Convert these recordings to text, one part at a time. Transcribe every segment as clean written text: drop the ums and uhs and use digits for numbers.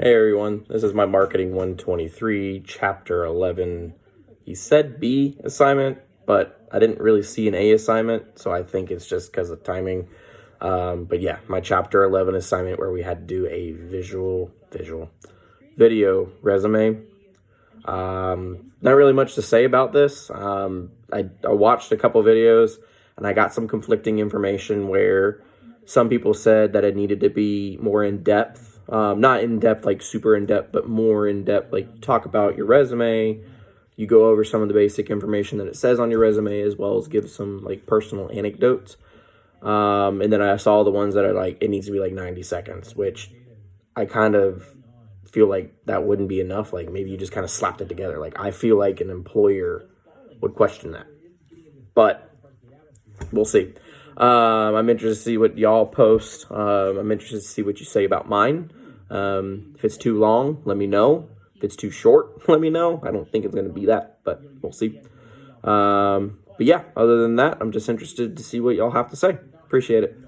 Hey everyone, this is my Marketing 123 Chapter 11. He said B assignment, but I didn't really see an A assignment, so I think it's just because of timing. But yeah, my Chapter 11 assignment where we had to do a video resume. Not really much to say about this. I watched a couple videos and I got some conflicting information where some people said that it needed to be more in depth. Not in depth, like super in depth, but more in depth, like talk about your resume. You go over some of the basic information that it says on your resume, as well as give some like personal anecdotes. And then I saw the ones that are like, it needs to be like 90 seconds, which I kind of feel like that wouldn't be enough. Like maybe you just kind of slapped it together. Like I feel like an employer would question that, but we'll see. I'm interested to see what y'all post. I'm interested to see what you say about mine. If it's too long, let me know. If it's too short, let me know. I don't think it's going to be that, but we'll see. But yeah, other than that, I'm just interested to see what y'all have to say. Appreciate it.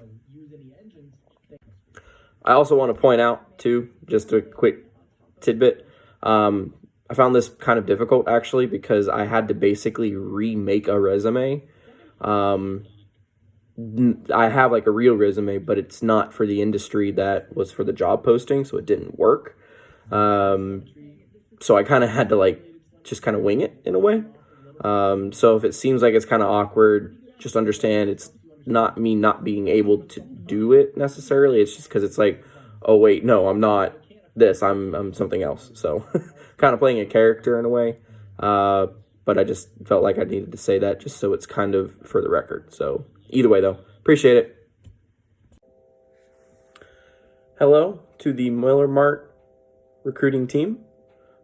I also want to point out, too, just a quick tidbit. I found this kind of difficult, actually, because I had to basically remake a resume. I have like a real resume, but it's not for the industry that was for the job posting, so it didn't work. So I kind of had to like just kind of wing it in a way. So if it seems like it's kind of awkward, just understand it's not me not being able to do it necessarily. It's just because it's like, oh wait, no, I'm not this. I'm something else. So kind of playing a character in a way. But I just felt like I needed to say that just so it's kind of for the record. So either way, though, appreciate it. Hello to the Miller Mart recruiting team.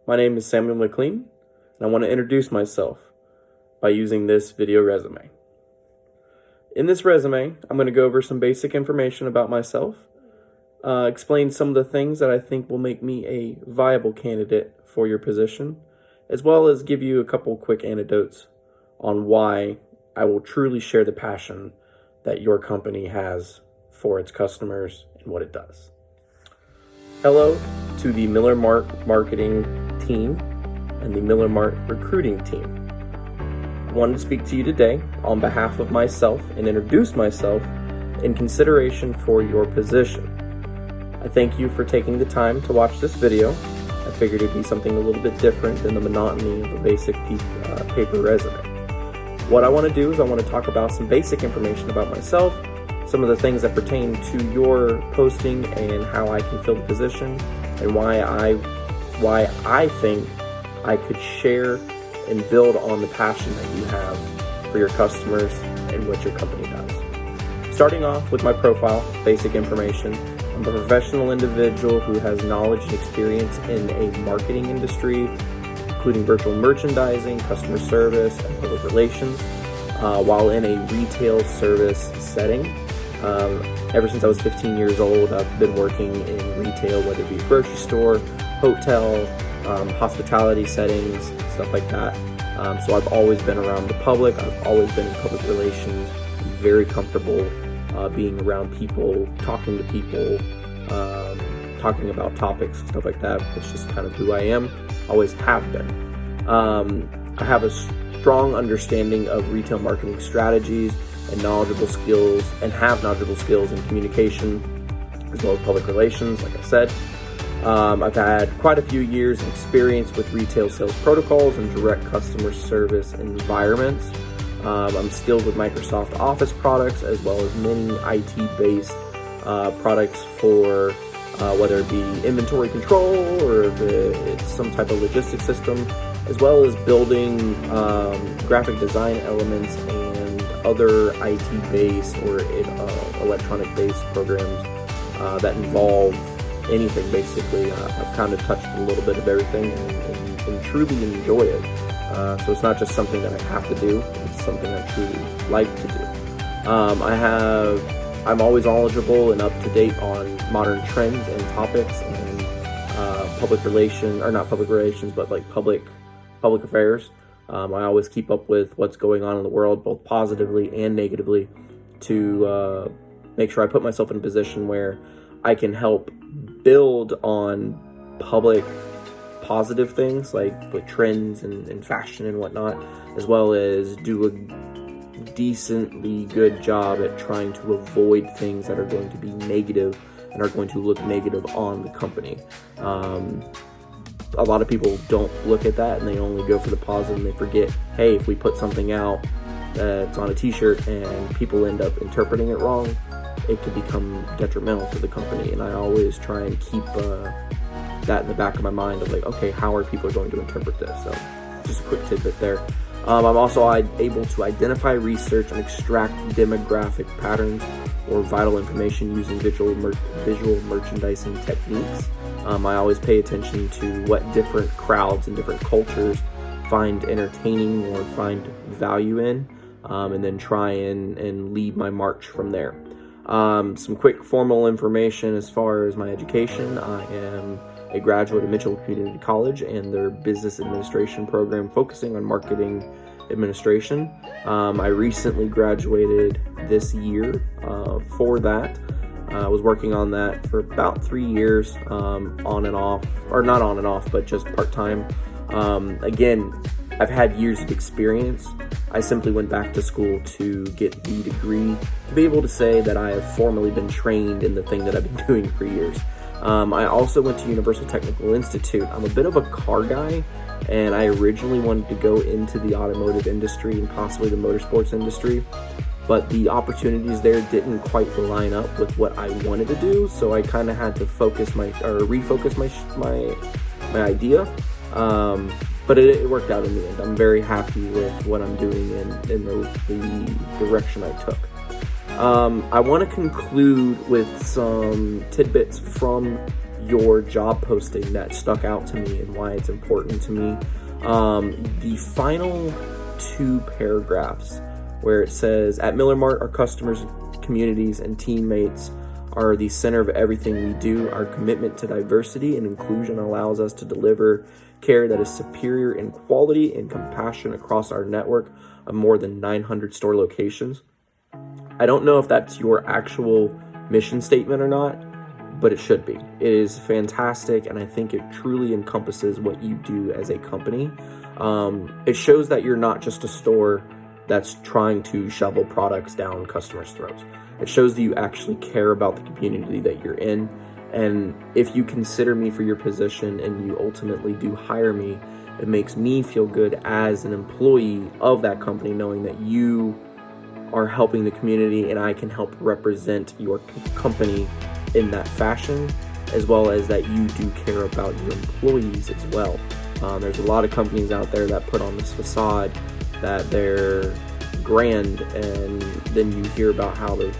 My name is Samuel McLean, and I want to introduce myself by using this video resume. In this resume, I'm going to go over some basic information about myself, explain some of the things that I think will make me a viable candidate for your position, as well as give you a couple quick anecdotes on why I will truly share the passion that your company has for its customers and what it does. Hello to the Miller Mart marketing team and the Miller Mart recruiting team. I wanted to speak to you today on behalf of myself and introduce myself in consideration for your position. I thank you for taking the time to watch this video. I figured it'd be something a little bit different than the monotony of a basic paper resume. What I want to do is I want to talk about some basic information about myself, some of the things that pertain to your posting and how I can fill the position, and why I think I could share and build on the passion that you have for your customers and what your company does. Starting off with my profile, basic information. I'm a professional individual who has knowledge and experience in a marketing industry, including virtual merchandising, customer service, and public relations, while in a retail service setting. Ever since I was 15 years old, I've been working in retail, whether it be a grocery store, hotel, hospitality settings, stuff like that. So I've always been around the public. I've always been in public relations. I'm very comfortable being around people, talking to people, talking about topics, stuff like that. It's just kind of who I am, always have been. I have a strong understanding of retail marketing strategies and have knowledgeable skills in communication, as well as public relations, like I said. I've had quite a few years of experience with retail sales protocols and direct customer service environments. I'm skilled with Microsoft Office products, as well as many IT-based products for whether it be inventory control or if it's some type of logistics system, as well as building graphic design elements and other IT-based or electronic-based programs that involve anything, basically. I've kind of touched a little bit of everything and truly enjoy it. So it's not just something that I have to do, it's something I truly like to do. I'm always knowledgeable and up to date on modern trends and topics and public affairs. I always keep up with what's going on in the world, both positively and negatively, to make sure I put myself in a position where I can help build on public positive things like trends and fashion and whatnot, as well as do a decently good job at trying to avoid things that are going to be negative and are going to look negative on the company. A lot of people don't look at that and they only go for the positive, and they forget, hey, if we put something out that's on a t-shirt and people end up interpreting it wrong, it could become detrimental to the company. And I always try and keep that in the back of my mind of like, okay, how are people going to interpret this? So just a quick tidbit there. I'm also able to identify, research, and extract demographic patterns or vital information using visual merchandising techniques. I always pay attention to what different crowds and different cultures find entertaining or find value in, and then try and lead my march from there. Some quick formal information as far as my education. I am a graduate of Mitchell Community College and their business administration program focusing on marketing administration. I recently graduated this year for that. I was working on that for about 3 years, on and off, or not on and off, but just part-time. Again, I've had years of experience. I simply went back to school to get the degree to be able to say that I have formally been trained in the thing that I've been doing for years. I also went to Universal Technical Institute. I'm a bit of a car guy, and I originally wanted to go into the automotive industry and possibly the motorsports industry, but the opportunities there didn't quite line up with what I wanted to do, so I kind of had to refocus my idea. But it worked out in the end. I'm very happy with what I'm doing in the direction I took. I want to conclude with some tidbits from your job posting that stuck out to me and why it's important to me. The final 2 paragraphs where it says, at Miller Mart, our customers, communities, and teammates are the center of everything we do. Our commitment to diversity and inclusion allows us to deliver care that is superior in quality and compassion across our network of more than 900 store locations. I don't know if that's your actual mission statement or not, but it should be. It is fantastic, and I think it truly encompasses what you do as a company. It shows that you're not just a store that's trying to shovel products down customers' throats. It shows that you actually care about the community that you're in, and if you consider me for your position and you ultimately do hire me, it makes me feel good as an employee of that company, knowing that you are helping the community and I can help represent your company in that fashion, as well as that you do care about your employees as well. There's a lot of companies out there that put on this facade that they're grand, and then you hear about how the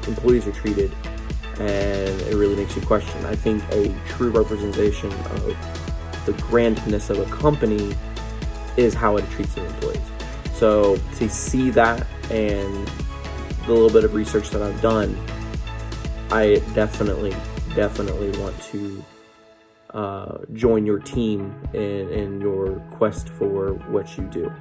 employees are treated, and it really makes you question. I think a true representation of the grandness of a company is how it treats their employees. So to see that and the little bit of research that I've done, I definitely want to join your team in your quest for what you do.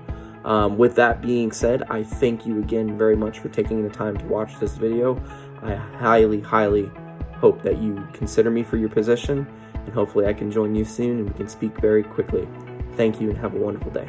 With that being said, I thank you again very much for taking the time to watch this video. I highly hope that you consider me for your position, and hopefully I can join you soon and we can speak very quickly. Thank you and have a wonderful day.